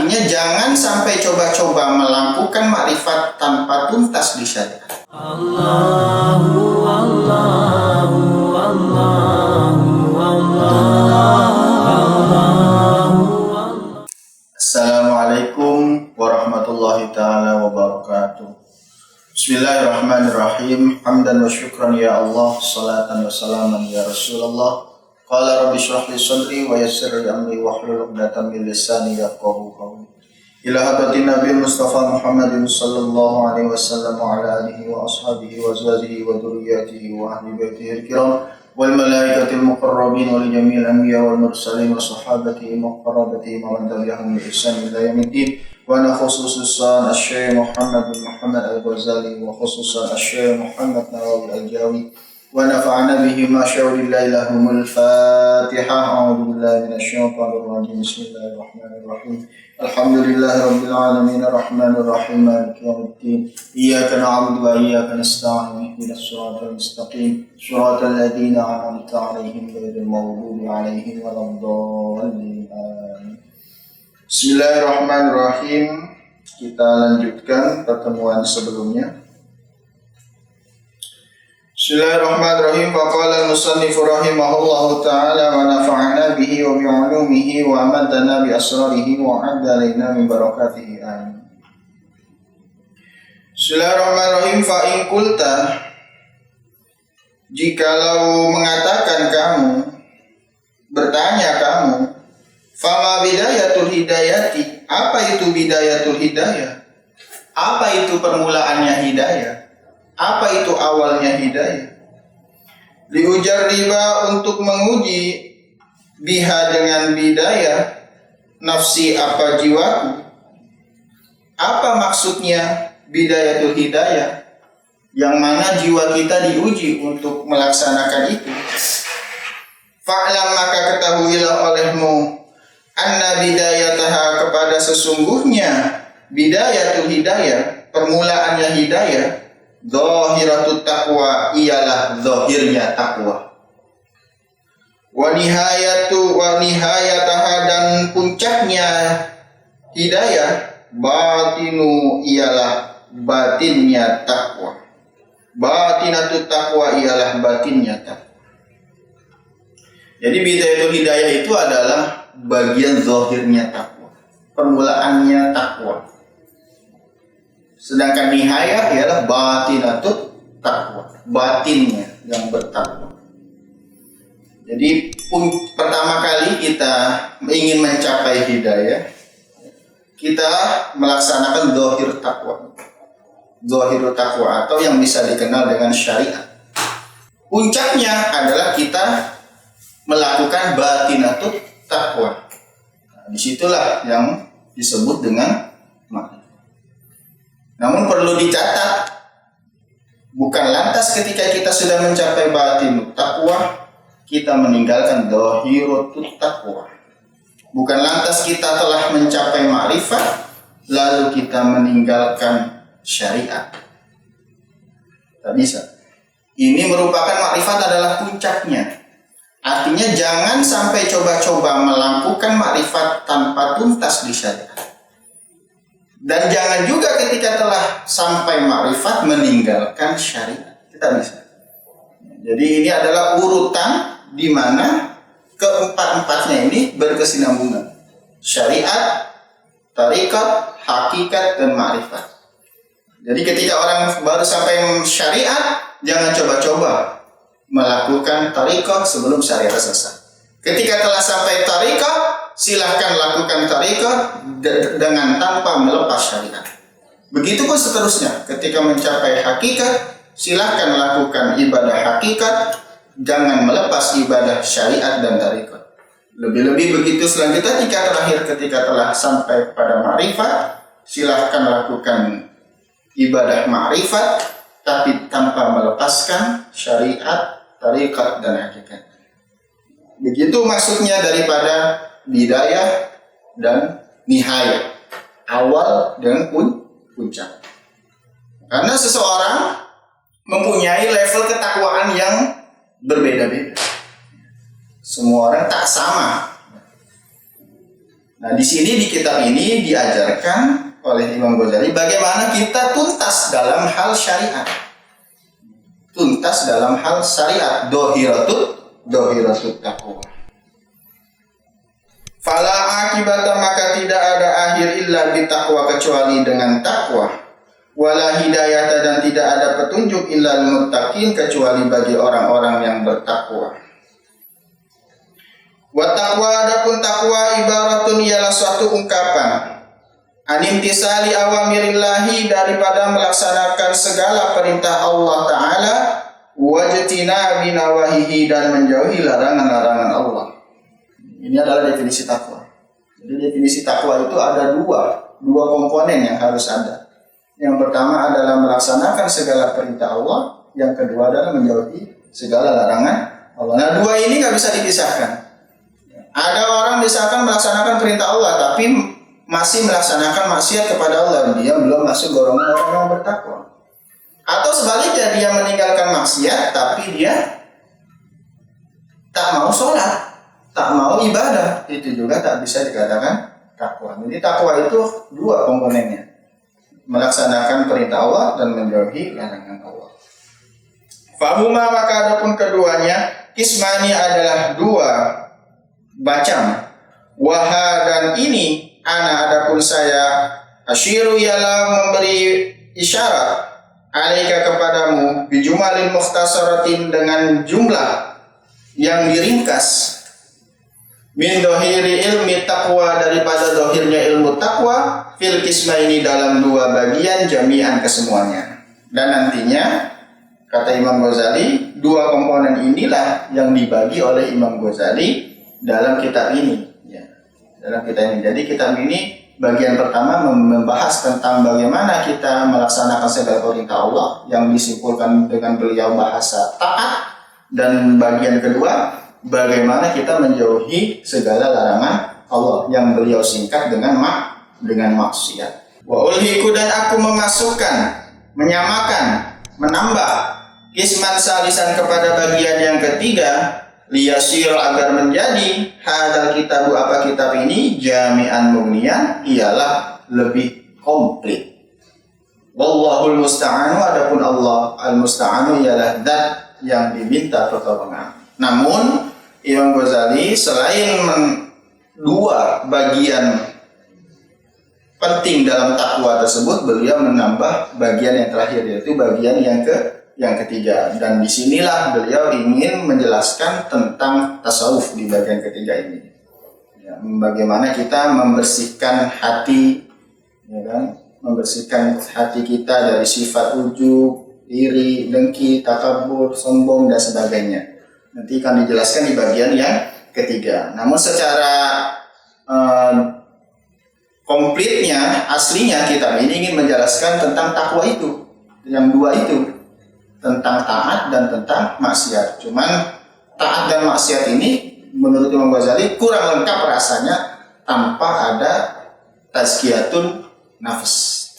Artinya jangan sampai coba-coba melakukan makrifat tanpa tuntas di syariat. Allahu Allahu Allahu Allahu. Assalamualaikum warahmatullahi ta'ala wabarakatuh. Bismillahirrahmanirrahim. Hamdan wa syukran ya Allah, salatan wa salaman ya Rasulullah. Qala rabbi shrah li sadri wa yassir li amri wahlul 'uqdatam min lisani yafqahu qawli. Ila hadratin Nabi Mustafa Muhammadin sallallahu alaihi wasallam wa ala alihi wa ashabihi wa azwajihi wa dzurriyyatihi wa ahli baitihi al-kiram wal malaikatil muqarrabin wa li jami'il anbiya wal mursalin wa sahabatihi wa qarabatihi wa man tabi'ahum bi ihsan ila yaumiddin. Wa ana khususan Asy-Syaikh Muhammad bin Muhammad Al-Ghazali wa khususan Asy-Syaikh Muhammad Nawawi Al-Jawi wa nafa'ana bihi ma sya'ulillahi lahumul Fatihah. A'udzu billahi minasyaitonir rajim. Bismillahirrahmanirrahim. Alhamdulillahi rabbil alamin arrahmanir rahim maliki yaumiddin. Iyyaka na'budu wa iyyaka nasta'in ihdinas siratal mustaqim siratal ladzina an'amta 'alaihim ghairil maghdubi 'alaihim waladdallin. Amin. Bismillahirrahmanirrahim. Kita lanjutkan pertemuan sebelumnya. Bismillahirrahmanirrahim. Faqala al-musannifu rahimahullahu ta'ala wa nafa'ana bihi wa bi'ulumihi wa amadana bi asrarihi wa 'adda alaina min barakatihi. Amin. Bismillahirrahmanirrahim. Fa in qulta, jikalau mengatakan kamu, bertanya kamu, fama bidayatul hidayati, apa itu bidayatul hidayah? Apa itu permulaannya hidayah? Apa itu awalnya hidayah? Liujar riba, untuk menguji, biha dengan bidayah, nafsi apa jiwaku. Apa maksudnya bidayatul hidayah? Yang mana jiwa kita diuji untuk melaksanakan itu. Fa'lam, maka ketahuilah olehmu, anna bidayataha, kepada sesungguhnya bidayatul hidayah, permulaannya hidayah, zahiratul taqwa, ialah zahirnya takwa. Wa nihayataha, dan puncaknya hidayah, batinu, ialah batinnya takwa. Batinatut taqwa, ialah batinnya takwa. Jadi bidayatul hidayah itu adalah bagian zahirnya takwa, permulaannya takwa. Sedangkan nihayah ialah batinatut takwa, batinnya yang bertakwa. Jadi pertama kali kita ingin mencapai hidayah, kita melaksanakan zahir takwa. Zahir takwa atau yang bisa dikenal dengan syariat. Puncaknya adalah kita melakukan batinatut takwa. Nah, disitulah yang disebut dengan makna. Namun perlu dicatat, bukan lantas ketika kita sudah mencapai batin takwa, kita meninggalkan dhahirut takwa. Bukan lantas kita telah mencapai ma'rifat, lalu kita meninggalkan syariat. Tak bisa. Ini merupakan ma'rifat adalah puncaknya. Artinya jangan sampai coba-coba melakukan ma'rifat tanpa tuntas di syariat. Dan jangan juga ketika telah sampai ma'rifat meninggalkan syariat. Kita bisa. Jadi ini adalah urutan di mana keempat-empatnya ini berkesinambungan. Syariat, tarikat, hakikat, dan ma'rifat. Jadi ketika orang baru sampai syariat, jangan coba-coba melakukan tarikat sebelum syariat selesai. Ketika telah sampai tarikat, silahkan lakukan tarikat dengan tanpa melepas syariat. Begitupun seterusnya, ketika mencapai hakikat, silahkan lakukan ibadah hakikat, jangan melepas ibadah syariat dan tarikat. Lebih-lebih begitu selanjutnya, ketika telah sampai pada ma'rifat, silahkan lakukan ibadah ma'rifat, tapi tanpa melepaskan syariat, tarikat, dan hakikat. Begitu maksudnya daripada bidayah dan nihayah, awal dan puncak. Karena seseorang mempunyai level ketakwaan yang berbeda-beda. Semua orang tak sama. Nah, di sini di kitab ini diajarkan oleh Imam Ghazali bagaimana kita tuntas dalam hal syariat. Tuntas dalam hal syariat, dohiratut taqwa. Fala akibata, maka tidak ada akhir illa bitaqwa, kecuali dengan takwa. Wala hidayata, dan tidak ada petunjuk illa muttaqin, kecuali bagi orang-orang yang bertakwa. Wa taqwa, adapun takwa ibaratun, ialah suatu ungkapan animtisali awamirillahi, daripada melaksanakan segala perintah Allah Ta'ala, wajtina binawahihi, dan menjauhi larangan-larangan Allah. Ini adalah definisi takwa. Jadi definisi takwa itu ada dua komponen yang harus ada. Yang pertama adalah melaksanakan segala perintah Allah, yang kedua adalah menjauhi segala larangan Allah. Nah, dua ini nggak bisa dipisahkan. Ada orang misalkan melaksanakan perintah Allah tapi masih melaksanakan maksiat kepada Allah, dia belum masuk golongan orang yang bertakwa. Atau sebaliknya, dia meninggalkan maksiat tapi dia tak mau sholat, tak mau ibadah, itu juga tak bisa dikatakan takwa. Jadi takwa itu dua komponennya, melaksanakan perintah Allah dan menjauhi larangan Allah. Fahuma, maka adapun keduanya, kismani, adalah dua macam. Waha, dan ini, ana, adapun saya, asyiru, ialah memberi isyarat, alaika, kepadamu, bijumalin mukhtasaratin, dengan jumlah yang diringkas, min dohiri ilmi taqwa, daripada dohirnya ilmu taqwa, fil kisma, ini dalam dua bagian, jami'an, kesemuanya. Dan nantinya, kata Imam Ghazali, dua komponen inilah yang dibagi oleh Imam Ghazali dalam kitab ini. Ya, dalam kitab ini. Jadi kitab ini bagian pertama membahas tentang bagaimana kita melaksanakan segala perintah Allah, yang disimpulkan dengan beliau bahasa taat, dan bagian kedua bagaimana kita menjauhi segala larangan Allah, yang beliau singkat dengan maksiat. Wa ulhiku, dan aku memasukkan, menyamakan, menambah, kisman salisan, kepada bagian yang ketiga, liyasir, agar menjadi, hadal kitabu, apa kitab ini, jami'an mughniyan, ialah lebih komplit. Wallahul musta'anu, adapun Allah al-musta'anu ialah zat yang diminta pertolongan. Namun Imam Ghazali selain dua bagian penting dalam takwa tersebut, beliau menambah bagian yang terakhir, yaitu bagian yang ketiga. Dan disinilah beliau ingin menjelaskan tentang tasawuf di bagian ketiga ini. Ya, bagaimana kita membersihkan hati, ya kan? Membersihkan hati kita dari sifat ujub, iri, dengki, takabur, sombong, dan sebagainya. Nanti akan dijelaskan di bagian yang ketiga. Namun secara komplitnya, aslinya kitab ini ingin menjelaskan tentang takwa itu, yang dua itu, tentang taat dan tentang maksiat. Cuman taat dan maksiat ini menurut Imam Ghazali kurang lengkap rasanya tanpa ada tazkiyatun nafs.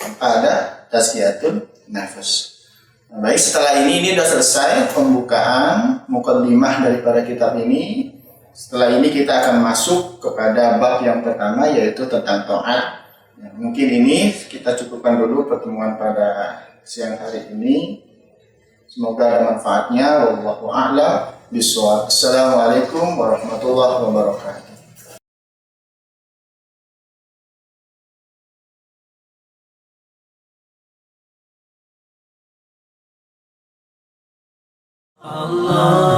Nah, baik, setelah ini sudah selesai pembukaan mukaddimah daripada kitab ini. Setelah ini kita akan masuk kepada bab yang pertama, yaitu tentang taat. Ya, mungkin ini kita cukupkan dulu pertemuan pada siang hari ini. Semoga ada manfaatnya. Wallahu a'lam bishawab. Assalamualaikum warahmatullahi wabarakatuh. Allah